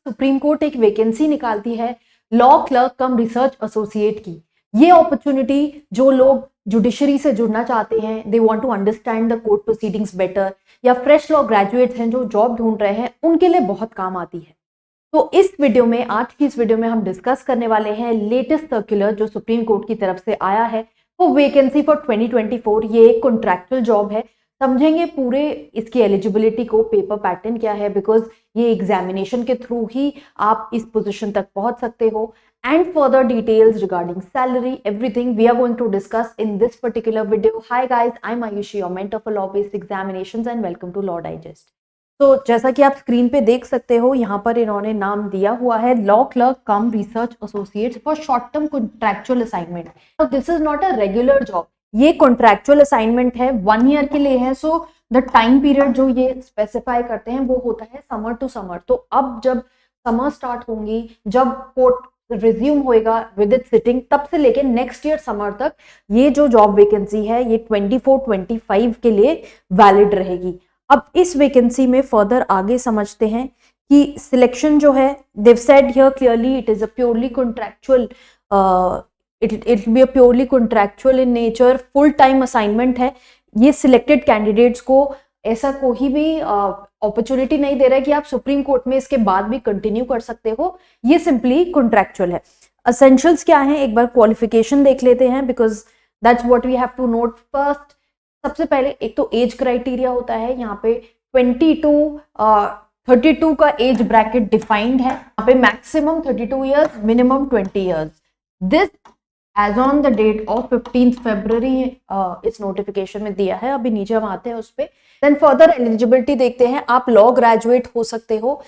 Supreme court एक vacancy निकालती है लॉ क्लर्क कम रिसर्च एसोसिएट की। ये अपॉर्चुनिटी जो लोग जुडिशरी से जुड़ना चाहते हैं, they want to understand the court proceedings better, या फ्रेश लॉ ग्रेजुएट्स हैं जो जॉब ढूंढ रहे हैं, उनके लिए बहुत काम आती है। तो इस वीडियो में, आज की इस वीडियो में हम डिस्कस करने वाले हैं लेटेस्ट सर्कुलर जो सुप्रीम कोर्ट की तरफ से आया है वो वैकेंसी फॉर 2024। ये एक कॉन्ट्रैक्चुअल जॉब है। समझेंगे पूरे इसकी एलिजिबिलिटी को, पेपर पैटर्न क्या है, बिकॉज ये एग्जामिनेशन के थ्रू ही आप इस पोजीशन तक पहुंच सकते हो, and further details regarding salary, everything we are going to discuss in this particular video. Hi guys, I am Ayushi, your mentor for law based examinations, and welcome to law digest. तो जैसा कि आप screen पे देख सकते हो, यहाँ पर इन्होंने नाम दिया हुआ है law clerk come research associates for short term contractual assignment. This is not a regular job, ये कॉन्ट्रैक्चुअल असाइनमेंट है, 1 ईयर के लिए है। सो द टाइम पीरियड जो ये स्पेसिफाई करते हैं वो होता है समर टू समर। तो अब जब समर स्टार्ट होंगी, जब कोर्ट रिज्यूम होएगा विद इट सिटिंग, तब से लेके नेक्स्ट ईयर समर तक ये जो जॉब वैकेंसी है ये 24-25 के लिए वैलिड रहेगी। अब इस वैकेंसी में फर्दर आगे समझते हैं कि सिलेक्शन जो है, they've said here clearly it is a purely contractual, it will be a purely contractual in nature, full time assignment है। ये सिलेक्टेड कैंडिडेट्स को ऐसा कोई भी अपॉर्चुनिटी नहीं दे रहा है कि आप सुप्रीम कोर्ट में इसके बाद भी कंटिन्यू कर सकते हो, ये सिंपली कॉन्ट्रैक्चुअल है। असेंशियल्स क्या है, एक बार क्वालिफिकेशन देख लेते हैं, because that's what we have to note first. सबसे पहले एक तो एज क्राइटेरिया होता है, यहाँ पे 32 का एज ब्रैकेट डिफाइंड है। यहाँ पे maximum 32 years, minimum 20 years. This age on the date of 15 February इस नोटिफिकेशन में दिया है। अभी नीचे हम आते हैं उस पर। देन फर्दर एलिजिबिलिटी देखते हैं, आप लॉ ग्रेजुएट हो सकते हो,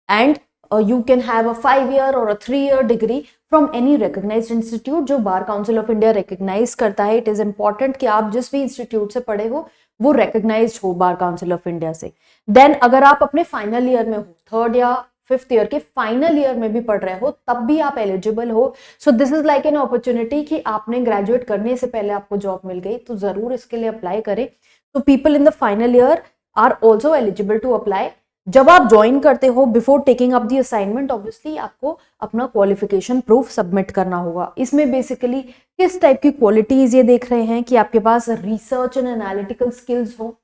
and you can have a 5 year or a 3 year degree from any recognized institute जो bar council of India recognise करता है। इट इज इंपॉर्टेंट कि आप जिस भी इंस्टीट्यूट से पढ़े हो वो रिकॉग्नाइज्ड हो बार काउंसिल ऑफ इंडिया से। देन अगर आप अपने फाइनल ईयर में हो, 3rd या 5th ईयर के फाइनल ईयर में भी पढ़ रहे हो, तब भी आप एलिजिबल हो। So this is like an opportunity कि आपने ग्रेजुएट करने से पहले आपको जॉब मिल गई, तो जरूर इसके लिए अप्लाई करें। तो people in the final year are also eligible to apply. जब आप ज्वाइन करते हो, before taking up the assignment, obviously आपको अपना क्वालिफिकेशन प्रूफ सबमिट करना होगा। इसमें बेसिकली किस टाइप की क्वालिटीज ये देख रहे हैं कि आपके पास रिसर्च एंड एनालिटिकल स्किल्स हो,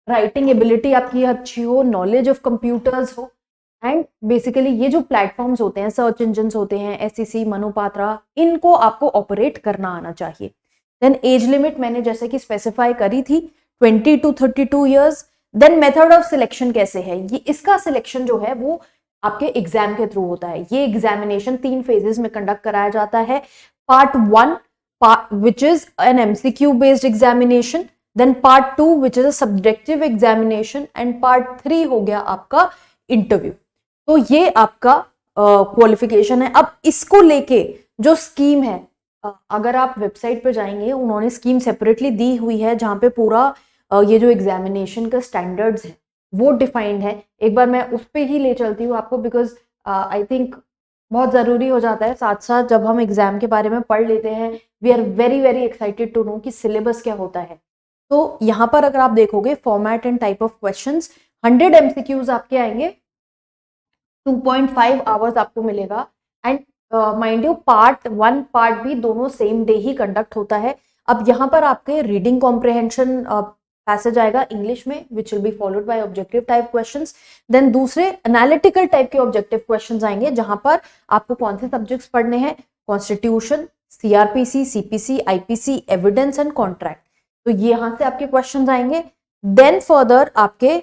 राइटिंग एबिलिटी आपकी अच्छी हो, नॉलेज ऑफ कंप्यूटर्स हो, एंड बेसिकली ये जो प्लेटफॉर्म्स होते हैं, सर्च इंजन होते हैं, SEC, मनोपात्रा, इनको आपको ऑपरेट करना आना चाहिए। देन एज लिमिट मैंने जैसे कि स्पेसिफाई करी थी, 20 to 32 years. Then method of selection कैसे है, ये इसका सिलेक्शन जो है वो आपके एग्जाम के थ्रू होता है। ये एग्जामिनेशन 3 फेजेस में कंडक्ट कराया जाता है। Part 1 which is an MCQ based examination, then part 2 which is a subjective examination, and part 3 हो गया आपका इंटरव्यू। तो ये आपका क्वालिफिकेशन है। अब इसको लेके जो स्कीम है, अगर आप वेबसाइट पे जाएंगे, उन्होंने स्कीम सेपरेटली दी हुई है जहां पे पूरा ये जो एग्जामिनेशन का स्टैंडर्ड्स है वो डिफाइंड है। एक बार मैं उस पे ही ले चलती हूँ आपको, बिकॉज आई थिंक बहुत ज़रूरी हो जाता है। साथ साथ जब हम एग्जाम के बारे में पढ़ लेते हैं, we are very very excited to know कि सिलेबस क्या होता है। तो यहाँ पर अगर आप देखोगे, format and type of questions, 100 MCQs आपके आएंगे, 2.5 आवर्स आपको मिलेगा, and mind you part 1 part भी दोनों सेम डे ही कंडक्ट होता है। अब यहाँ पर आपके रीडिंग कॉम्प्रिहेंशन पैसेज आएगा इंग्लिश में, which will be followed by objective type questions. Then दूसरे एनालिटिकल टाइप के ऑब्जेक्टिव क्वेश्चंस आएंगे, जहां पर आपको कौन से सब्जेक्ट्स पढ़ने हैं, constitution, CRPC, CPC, IPC, evidence and contract. तो ये यहाँ से आपके क्वेश्चंस आएंगे। देन फर्दर आपके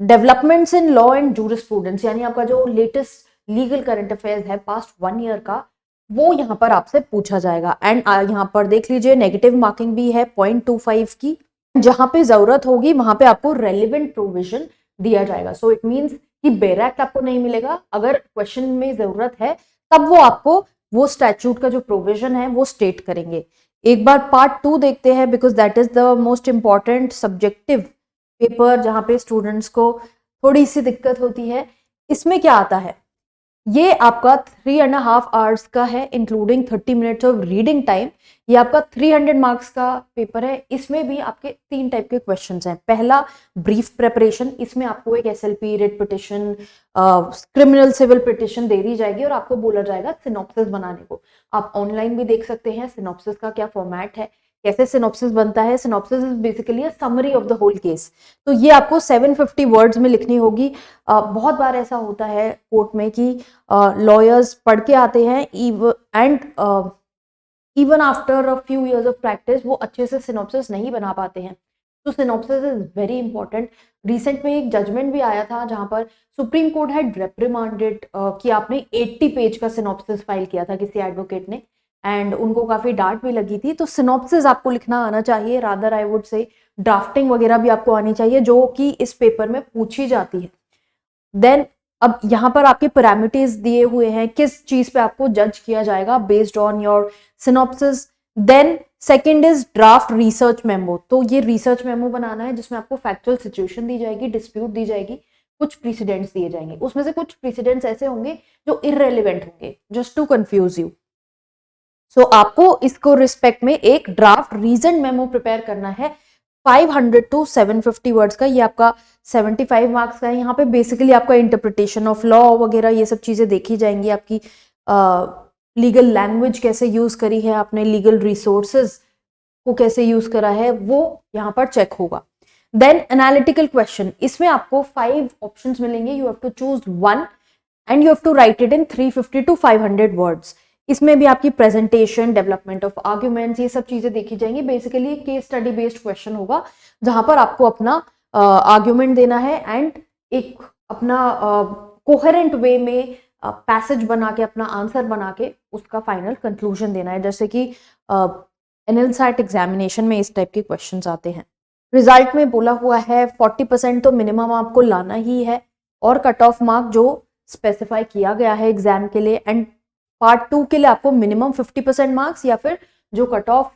developments in law and jurisprudence, यानी आपका जो लेटेस्ट लीगल करंट अफेयर्स है पास्ट 1 ईयर का, वो यहाँ पर आपसे पूछा जाएगा। एंड यहाँ पर देख लीजिए, नेगेटिव मार्किंग भी है 0.25 की। जहां पे जरूरत होगी वहां पे आपको रेलिवेंट प्रोविजन दिया जाएगा। सो इट मींस कि बेयर एक्ट आपको नहीं मिलेगा, अगर क्वेश्चन में जरूरत है तब वो आपको वो स्टैट्यूट का जो प्रोविजन है वो स्टेट करेंगे। एक बार पार्ट 2 देखते हैं, because that is the most important subjective paper, जहां पे स्टूडेंट्स को थोड़ी सी दिक्कत होती है। इसमें क्या आता है, ये आपका 3.5 आवर्स का है, including 30 minutes of reading time. ये आपका 300 मार्क्स का पेपर है। इसमें भी आपके 3 टाइप के क्वेश्चंस हैं। पहला ब्रीफ प्रेपरेशन, इसमें आपको एक SLP, writ petition, criminal civil petition दे दी जाएगी और आपको बोला जाएगा सिनॉप्सिस बनाने को। आप ऑनलाइन भी देख सकते हैं सिनॉप्सिस का क्या फॉर्मेट है, कैसे सिनॉप्सिस बनता है। Synopsis is basically a summary of the whole case. तो ये आपको 750 वर्ड्स में लिखनी होगी। बहुत बार ऐसा होता है कोर्ट में कि लॉयर्स पढ़ के आते हैं and even after a few years of practice वो अच्छे से सिनॉप्सिस नहीं बना पाते हैं। तो synopsis is very important. Recent में एक जजमेंट भी आया था जहां पर सुप्रीम कोर्ट हैड रिप्रिमांडेड कि आपने 80 पेज का सिनॉप्सिस फाइल किया था किसी एडवोकेट ने, एंड उनको काफी डांट भी लगी थी। तो सिनॉप्सिस आपको लिखना आना चाहिए, rather I would say drafting वगैरह भी आपको आनी चाहिए, जो कि इस पेपर में पूछी जाती है। देन अब यहाँ पर आपके पैरामीटर्स दिए हुए हैं, किस चीज पे आपको जज किया जाएगा based on your synopsis. Then second is draft research memo. तो ये रिसर्च मेमो बनाना है जिसमें आपको फैक्चुअल सिचुएशन दी जाएगी, डिस्प्यूट दी जाएगी, कुछ प्रेसिडेंट्स दिए जाएंगे। उसमें से कुछ प्रेसिडेंट्स ऐसे होंगे जो इररेलेवेंट होंगे, जस्ट टू कंफ्यूज यू। सो आपको इसको रिस्पेक्ट में एक ड्राफ्ट रीजन मेमो प्रिपेयर करना है 500 टू 750 वर्ड्स का। ये आपका 75 मार्क्स का है। यहाँ पे बेसिकली आपका इंटरप्रिटेशन ऑफ लॉ वगैरह ये सब चीजें देखी जाएंगी। आपकी लीगल लैंग्वेज कैसे यूज करी है आपने, लीगल रिसोर्सेज को कैसे यूज करा है, वो यहाँ पर चेक होगा। देन एनालिटिकल क्वेश्चन, इसमें आपको 5 ऑप्शंस मिलेंगे। You have to choose one and you have to write it in 350 to 500 words. इसमें भी आपकी प्रेजेंटेशन, डेवलपमेंट ऑफ आर्ग्यूमेंट्स, ये सब चीजें देखी जाएंगी। Basically case study based question होगा जहां पर आपको अपना आर्ग्यूमेंट देना है एंड एक अपना कोहेरेंट वे में पैसेज बना के, अपना आंसर बना के उसका फाइनल कंक्लूजन देना है। जैसे कि एनएलसैट एग्जामिनेशन में इस टाइप के क्वेश्चन आते हैं। रिजल्ट में बोला हुआ है 40% तो मिनिमम आपको लाना ही है, और कट ऑफ मार्क जो स्पेसिफाई किया गया है एग्जाम के लिए। एंड पार्ट 2 के लिए आपको मिनिमम 50% मार्क्स या फिर जो कट ऑफ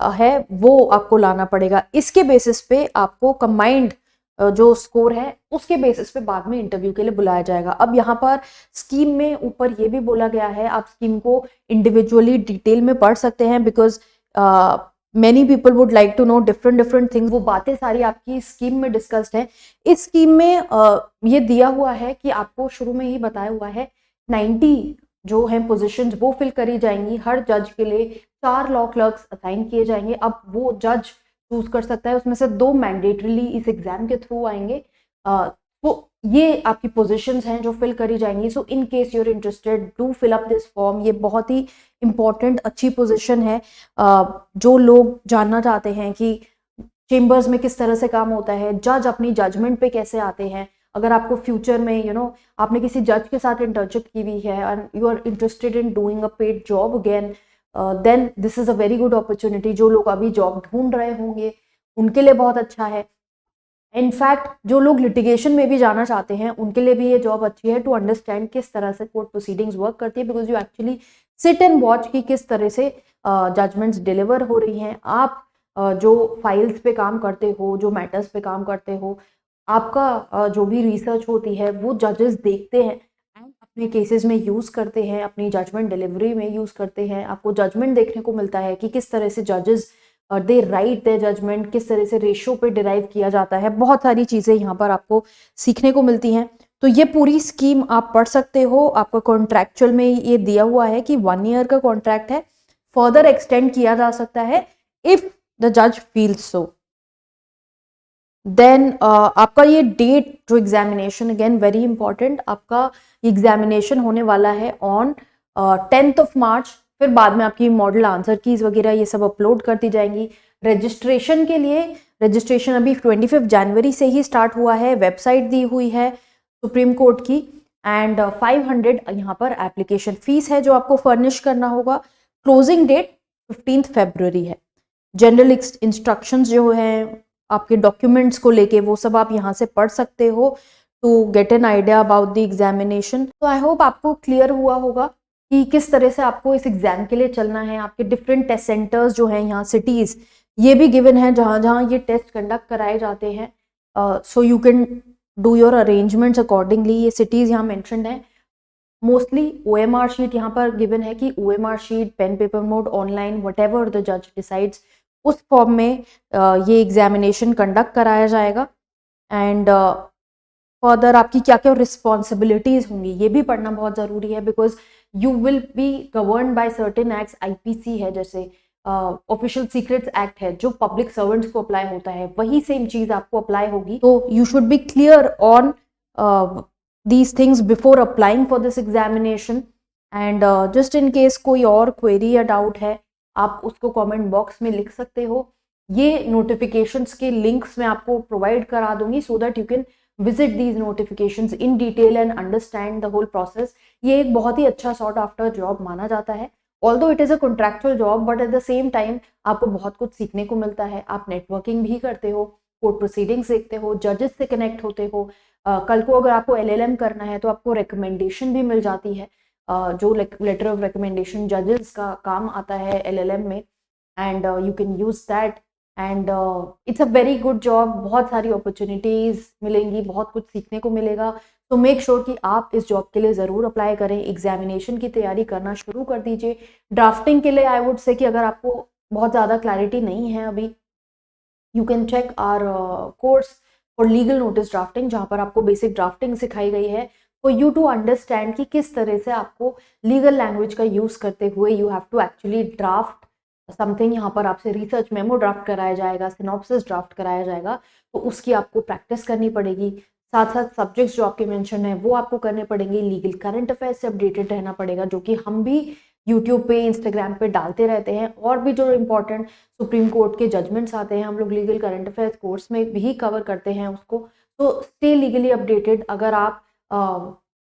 है वो आपको लाना पड़ेगा। इसके बेसिस पे आपको कंबाइंड जो स्कोर है उसके बेसिस पे बाद में इंटरव्यू के लिए बुलाया जाएगा। अब यहाँ पर स्कीम में ऊपर ये भी बोला गया है, आप स्कीम को इंडिविजुअली डिटेल में पढ़ सकते हैं, because many people would like to know different things. वो बातें सारी आपकी स्कीम में डिस्कस्ड है। इस स्कीम में ये दिया हुआ है कि आपको शुरू में ही बताया हुआ है 90 जो है पोजीशंस वो फिल करी जाएंगी। हर जज के लिए 4 लॉ क्लर्क्स असाइन किए जाएंगे। अब वो जज चूज कर सकता है, उसमें से 2 मैंडेटरीली इस एग्जाम के थ्रू आएंगे। तो ये आपकी पोजीशंस हैं जो फिल करी जाएंगी। So in case you're interested do fill up this form. ये बहुत ही इंपॉर्टेंट अच्छी पोजीशन है। जो लोग जानना चाहते हैं कि चेंबर्स में किस तरह से काम होता है, जज अपनी जजमेंट पे कैसे आते हैं, अगर आपको फ्यूचर में आपने किसी जज के साथ इंटर्नशिप की हुई है and you are interested in doing a paid job again, then this is a very good opportunity. जो लोग अभी जॉब ढूंढ रहे होंगे उनके लिए बहुत अच्छा है। इनफैक्ट जो लोग लिटिगेशन में भी जाना चाहते हैं उनके लिए भी ये जॉब अच्छी है, टू अंडरस्टैंड किस तरह से कोर्ट प्रोसीडिंग्स वर्क करती है, because you actually sit and watch की किस तरह से जजमेंट्स डिलीवर हो रही हैं। आप जो फाइल्स पे काम करते हो, जो मैटर्स पे काम करते हो, आपका जो भी रिसर्च होती है वो जजेस देखते हैं एंड अपने केसेस में यूज़ करते हैं, अपनी जजमेंट डिलीवरी में यूज़ करते हैं। आपको जजमेंट देखने को मिलता है कि किस तरह से जजेस दे राइट देयर जजमेंट, किस तरह से रेशो पे डिराइव किया जाता है। बहुत सारी चीज़ें यहाँ पर आपको सीखने को मिलती हैं। तो ये पूरी स्कीम आप पढ़ सकते हो। आपका कॉन्ट्रैक्चुअल में ये दिया हुआ है कि 1 ईयर का कॉन्ट्रैक्ट है, फर्दर एक्सटेंड किया जा सकता है इफ द जज फील्स सो। देन आपका ये डेट जो एग्जामिनेशन, अगेन वेरी इंपॉर्टेंट, आपका एग्जामिनेशन होने वाला है ऑन 10th ऑफ मार्च। फिर बाद में आपकी मॉडल आंसर कीज वगैरह ये सब अपलोड करती जाएंगी। रजिस्ट्रेशन के लिए, रजिस्ट्रेशन अभी 25 जनवरी से ही स्टार्ट हुआ है, वेबसाइट दी हुई है सुप्रीम कोर्ट की। एंड 500 यहाँ पर एप्लीकेशन फीस है जो आपको फर्निश करना होगा। क्लोजिंग डेट 15 फरवरी है। जनरल इंस्ट्रक्शंस जो है आपके डॉक्यूमेंट्स को लेके वो सब आप यहाँ से पढ़ सकते हो to get an idea about the examination. तो आई होप आपको क्लियर हुआ होगा कि किस तरह से आपको इस एग्जाम के लिए चलना है। आपके डिफरेंट टेस्ट सेंटर्स जो हैं यहाँ, सिटीज ये भी गिवन है जहाँ जहाँ ये टेस्ट कंडक्ट कराए जाते हैं। So you can do your arrangements accordingly. ये सिटीज यहाँ मेंशन्ड है। मोस्टली OMR शीट यहाँ पर गिवन है कि OMR sheet, pen paper mode, online, whatever the जज डिसाइड्स, उस फॉर्म में ये एग्जामिनेशन कंडक्ट कराया जाएगा। एंड फर्दर आपकी क्या क्या रिस्पॉन्सिबिलिटीज होंगी ये भी पढ़ना बहुत ज़रूरी है, because you will be govern by certain acts. IPC है जैसे ऑफिशियल सीक्रेट्स एक्ट है जो पब्लिक सर्वेंट्स को अप्लाई होता है, वही सेम चीज़ आपको अप्लाई होगी। तो you should be clear on these things before applying for this examination, and just in case कोई और क्वेरी या डाउट है आप उसको कमेंट बॉक्स में लिख सकते हो। ये नोटिफिकेशंस के लिंक्स मैं आपको प्रोवाइड करा दूंगी so that you can visit these notifications in detail and understand the whole process. ये एक बहुत ही अच्छा सॉर्ट आफ्टर जॉब माना जाता है, although it is a contractual job, but at the same time आपको बहुत कुछ सीखने को मिलता है। आप नेटवर्किंग भी करते हो, कोर्ट प्रोसीडिंग्स देखते हो, जजेस से कनेक्ट होते हो। कल को अगर आपको LLM करना है तो आपको रिकमेंडेशन भी मिल जाती है, जो लेटर ऑफ रिकमेंडेशन जजेस का काम आता है LLM में, and you can use that, and it's a very good job. बहुत सारी अपॉर्चुनिटीज मिलेंगी, बहुत कुछ सीखने को मिलेगा। तो मेक श्योर कि आप इस जॉब के लिए ज़रूर अप्लाई करें, एग्जामिनेशन की तैयारी करना शुरू कर दीजिए। ड्राफ्टिंग के लिए आई वुड से कि अगर आपको बहुत ज़्यादा क्लैरिटी नहीं है अभी, you can check our course for legal notice drafting, जहाँ पर आपको बेसिक ड्राफ्टिंग सिखाई गई है फॉर यू टू अंडरस्टैंड कि किस तरह से आपको लीगल लैंग्वेज का यूज़ करते हुए you have to actually draft something. यहाँ पर आपसे रिसर्च मेमो ड्राफ्ट कराया जाएगा, सिनॉप्सिस ड्राफ्ट कराया जाएगा, तो उसकी आपको प्रैक्टिस करनी पड़ेगी। साथ साथ सब्जेक्ट्स जो आपके मेंशन है वो आपको करने पड़ेंगे। लीगल करंट अफेयर्स से अपडेटेड रहना पड़ेगा, जो कि हम भी यूट्यूब पे, इंस्टाग्राम पे डालते रहते हैं। और भी जो इम्पोर्टेंट सुप्रीम कोर्ट के जजमेंट्स आते हैं, हम लोग लीगल करंट अफेयर्स कोर्स में भी कवर करते हैं उसको। तो स्टे लीगली अपडेटेड। अगर आप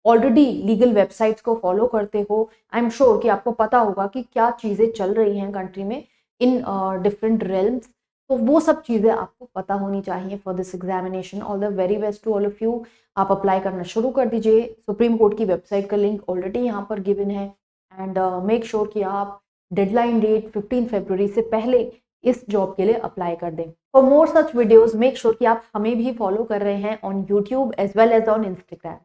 ऑलरेडी लीगल वेबसाइट्स को फॉलो करते हो, आई एम श्योर कि आपको पता होगा कि क्या चीज़ें चल रही हैं कंट्री में इन डिफरेंट रेल्म्स। तो वो सब चीज़ें आपको पता होनी चाहिए for this examination. All the very best to all of you. आप अप्लाई करना शुरू कर दीजिए। सुप्रीम कोर्ट की वेबसाइट का लिंक ऑलरेडी यहाँ पर गिवन है, एंड मेक श्योर कि आप डेडलाइन डेट 15 फरवरी से पहले इस जॉब के लिए अप्लाई कर दें। For more such videos make sure कि आप हमें भी फॉलो कर रहे हैं on YouTube as well as on Instagram.